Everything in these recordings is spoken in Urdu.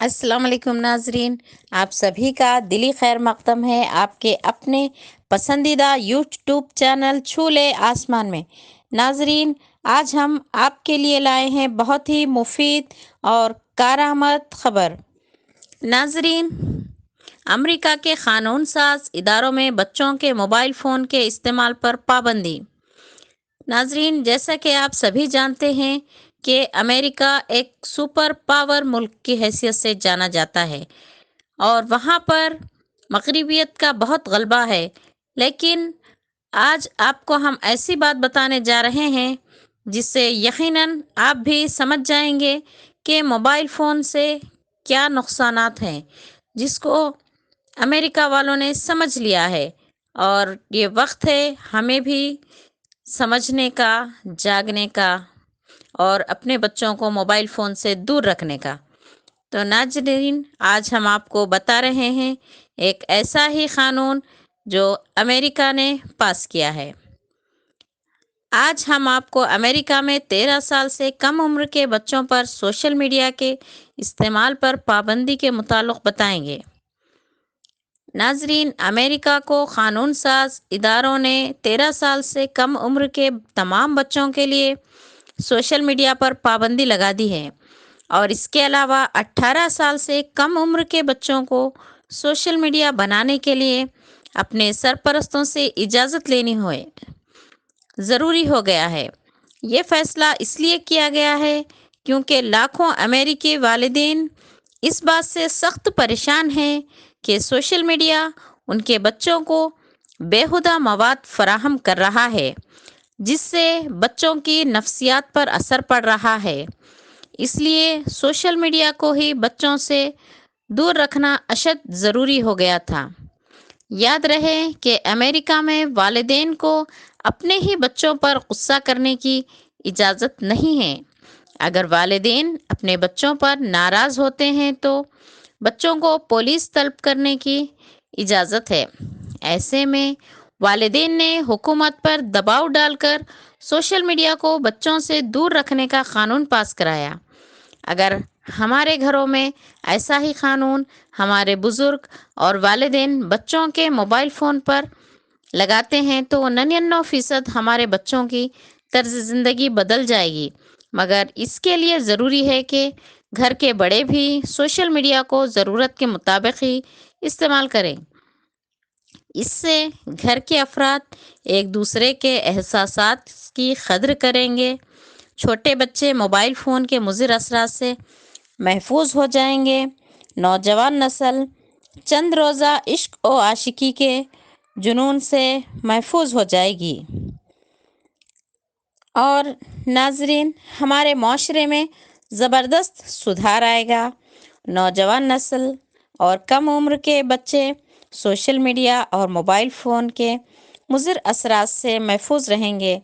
السلام علیکم ناظرین، آپ سبھی کا دلی خیر مقدم ہے آپ کے اپنے پسندیدہ یوٹیوب چینل چھولے آسمان میں۔ ناظرین، آج ہم آپ کے لیے لائے ہیں بہت ہی مفید اور کارآمد خبر۔ ناظرین، امریکہ کے قانون ساز اداروں میں بچوں کے موبائل فون کے استعمال پر پابندی۔ ناظرین، جیسا کہ آپ سبھی جانتے ہیں کہ امریکہ ایک سپر پاور ملک کی حیثیت سے جانا جاتا ہے اور وہاں پر مغربیت کا بہت غلبہ ہے، لیکن آج آپ کو ہم ایسی بات بتانے جا رہے ہیں جس سے یقیناً آپ بھی سمجھ جائیں گے کہ موبائل فون سے کیا نقصانات ہیں، جس کو امریکہ والوں نے سمجھ لیا ہے اور یہ وقت ہے ہمیں بھی سمجھنے کا، جاگنے کا اور اپنے بچوں کو موبائل فون سے دور رکھنے کا۔ تو ناظرین، آج ہم آپ کو بتا رہے ہیں ایک ایسا ہی قانون جو امریکہ نے پاس کیا ہے۔ آج ہم آپ کو امریکہ میں 13 سال سے کم عمر کے بچوں پر سوشل میڈیا کے استعمال پر پابندی کے متعلق بتائیں گے۔ ناظرین، امریکہ کو قانون ساز اداروں نے 13 سال سے کم عمر کے تمام بچوں کے لیے سوشل میڈیا پر پابندی لگا دی ہے اور اس کے علاوہ 18 سال سے کم عمر کے بچوں کو سوشل میڈیا بنانے کے لیے اپنے سرپرستوں سے اجازت لینی ہوئے ضروری ہو گیا ہے۔ یہ فیصلہ اس لیے کیا گیا ہے کیونکہ لاکھوں امریکی والدین اس بات سے سخت پریشان ہیں کہ سوشل میڈیا ان کے بچوں کو بیہودہ مواد فراہم کر رہا ہے، جس سے بچوں کی نفسیات پر اثر پڑ رہا ہے۔ اس لیے سوشل میڈیا کو ہی بچوں سے دور رکھنا اشد ضروری ہو گیا تھا۔ یاد رہے کہ امریکہ میں والدین کو اپنے ہی بچوں پر غصہ کرنے کی اجازت نہیں ہے۔ اگر والدین اپنے بچوں پر ناراض ہوتے ہیں تو بچوں کو پولیس طلب کرنے کی اجازت ہے۔ ایسے میں والدین نے حکومت پر دباؤ ڈال کر سوشل میڈیا کو بچوں سے دور رکھنے کا قانون پاس کرایا۔ اگر ہمارے گھروں میں ایسا ہی قانون ہمارے بزرگ اور والدین بچوں کے موبائل فون پر لگاتے ہیں تو 99% ہمارے بچوں کی طرز زندگی بدل جائے گی، مگر اس کے لیے ضروری ہے کہ گھر کے بڑے بھی سوشل میڈیا کو ضرورت کے مطابق ہی استعمال کریں۔ اس سے گھر کے افراد ایک دوسرے کے احساسات کی قدر کریں گے، چھوٹے بچے موبائل فون کے مضر اثرات سے محفوظ ہو جائیں گے، نوجوان نسل چند روزہ عشق و عاشقی کے جنون سے محفوظ ہو جائے گی، اور ناظرین، ہمارے معاشرے میں زبردست سدھار آئے گا۔ نوجوان نسل اور کم عمر کے بچے سوشل میڈیا اور موبائل فون کے مضر اثرات سے محفوظ رہیں گے،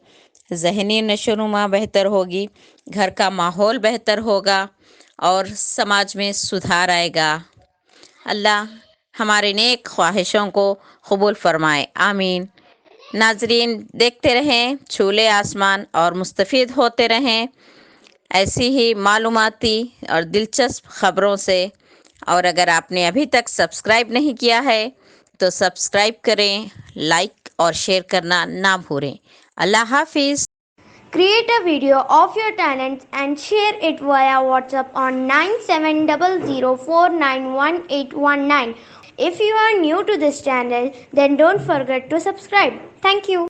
ذہنی نشو و نما بہتر ہوگی، گھر کا ماحول بہتر ہوگا اور سماج میں سدھار آئے گا۔ اللہ ہمارے نیک خواہشوں کو قبول فرمائے، آمین۔ ناظرین، دیکھتے رہیں چھولے آسمان اور مستفید ہوتے رہیں ایسی ہی معلوماتی اور دلچسپ خبروں سے۔ اور اگر آپ نے ابھی تک سبسکرائب نہیں کیا ہے تو سبسکرائب کریں، لائک اور شیئر کرنا نہ بھولیں۔ اللہ حافظ۔ Create a video of your talents and share it via WhatsApp on 9700491819. If you are new to this channel, then don't forget to subscribe. Thank you.